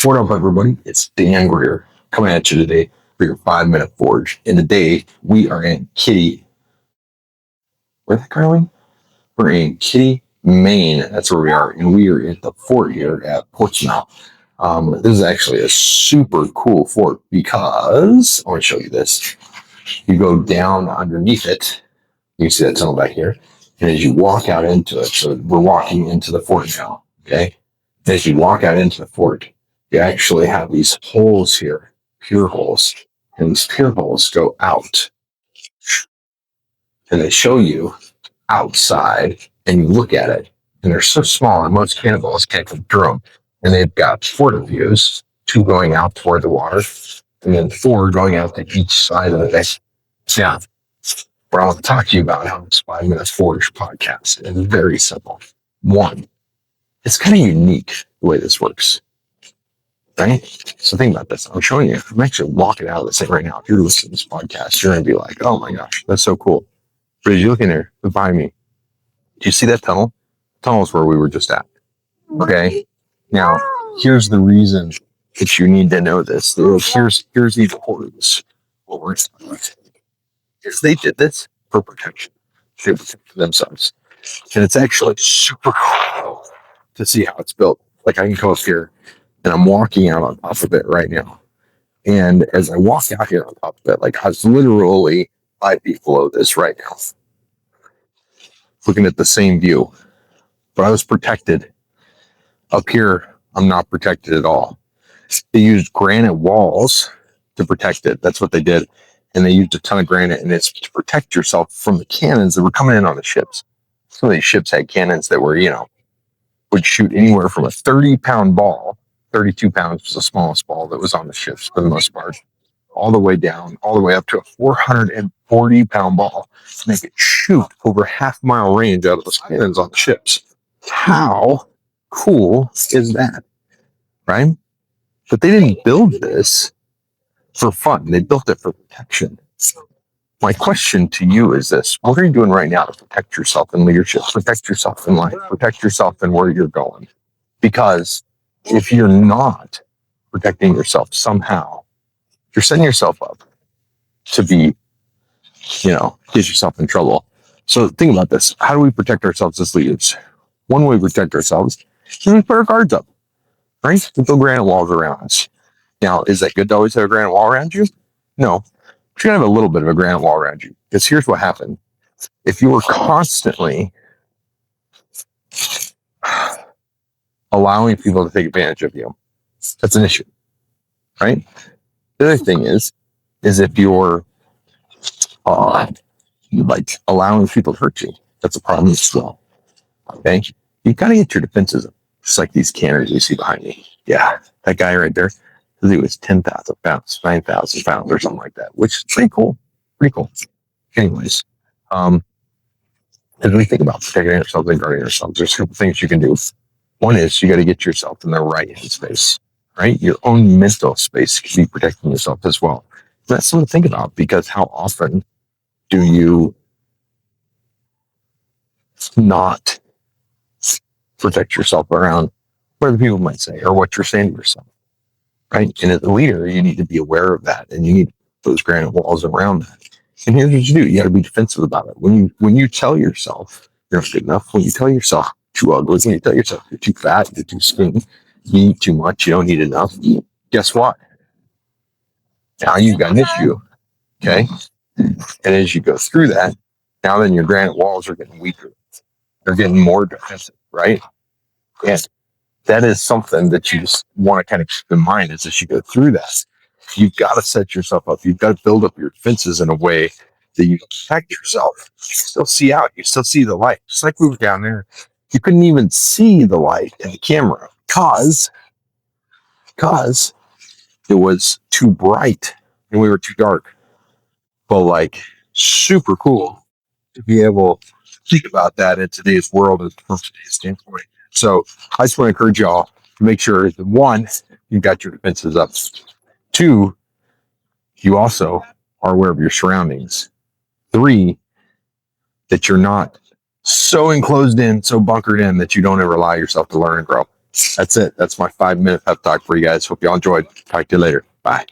What up, everybody? It's Dan Greer coming at you today for your 5-minute forge. And today we are in Kitty. Where's that currently? We're in Kitty, Maine. That's where we are. And we are at the fort here at Portsmouth. This is actually a super cool fort because I want to show you this. You go down underneath it. You can see that tunnel back here. And as you walk out into it, so we're walking into the fort now. Okay. And as you walk out into the fort, you actually have these holes here, pier holes, and these pier holes go out, and they show you outside, and you look at it, and they're so small, and most cannonballs can't come through them. And they've got 4 views, 2 going out toward the water, and then 4 going out to each side of the bay. Yeah, what I want to talk to you about on this 5-minute forge podcast is very simple. 1, it's kind of unique the way this works. Right? So think about this. I'm showing you. I'm actually walking out of this thing right now. If you're listening to this podcast, you're going to be like, oh my gosh, that's so cool. But as you look in there, behind me, do you see that tunnel? The tunnel is where we were just at. Okay. Now, here's the reason that you need to know this. Here's the importance of what we're talking about. Is they did this for protection. They protected themselves. And it's actually super cool to see how it's built. Like I can come up here, and I'm walking out on top of it right now. And as I walk out here on top of it, like I was literally 5 feet below this right now, looking at the same view. But I was protected. Up here, I'm not protected at all. They used granite walls to protect it. That's what they did. And they used a ton of granite, and it's to protect yourself from the cannons that were coming in on the ships. Some of these ships had cannons that were, would shoot anywhere from a 30-pound ball. 32 pounds was the smallest ball that was on the ships for the most part, all the way down, all the way up to a 440-pound ball. Make it shoot over half-mile range out of the cannons on the ships. How cool is that, right? But they didn't build this for fun. They built it for protection. My question to you is this. What are you doing right now to protect yourself in leadership, protect yourself in life, protect yourself in where you're going? Because if you're not protecting yourself somehow, you're setting yourself up to be, get yourself in trouble. So think about this. How do we protect ourselves as leaders? One way we protect ourselves is we put our guards up, right? We build granite walls around us. Now, is that good to always have a granite wall around you? No. But you're going to have a little bit of a granite wall around you. Because here's what happened. If you were constantly allowing people to take advantage of you, that's an issue, right? The other thing is if you're like allowing people to hurt you, that's a problem as well. Okay, you got to get your defenses up, just like these cannons you see behind me. Yeah, that guy right there, he was 10,000 pounds, 9,000 pounds, or something like that, which is pretty cool. Pretty cool. Anyways, as we think about protecting ourselves and guarding ourselves, there's a couple things you can do. One is you got to get yourself in the right headspace, right? Your own mental space can be protecting yourself as well. That's something to think about, because how often do you not protect yourself around what other people might say or what you're saying to yourself, right? And as a leader, you need to be aware of that, and you need those granite walls around that. And here's what you do. You got to be defensive about it. When you tell yourself you're not good enough, when you tell yourself too ugly, when you tell yourself you're too fat, you're too skinny, you eat too much, you don't eat enough, guess what? Now you've got an issue, okay? And as you go through that, now then your granite walls are getting weaker. They're getting more defensive, right? And that is something that you just want to kind of keep in mind as you go through that. You've got to set yourself up. You've got to build up your defenses in a way that you protect yourself. You still see out. You still see the light. Just like we were down there. You couldn't even see the light in the camera because it was too bright and we were too dark. But like super cool to be able to think about that in today's world and from today's standpoint. So I just want to encourage y'all to make sure that 1, you've got your defenses up. 2, you also are aware of your surroundings. 3, that you're not so enclosed in, so bunkered in that you don't ever allow yourself to learn and grow. That's it. That's my 5-minute pep talk for you guys. Hope y'all enjoyed. Talk to you later. Bye.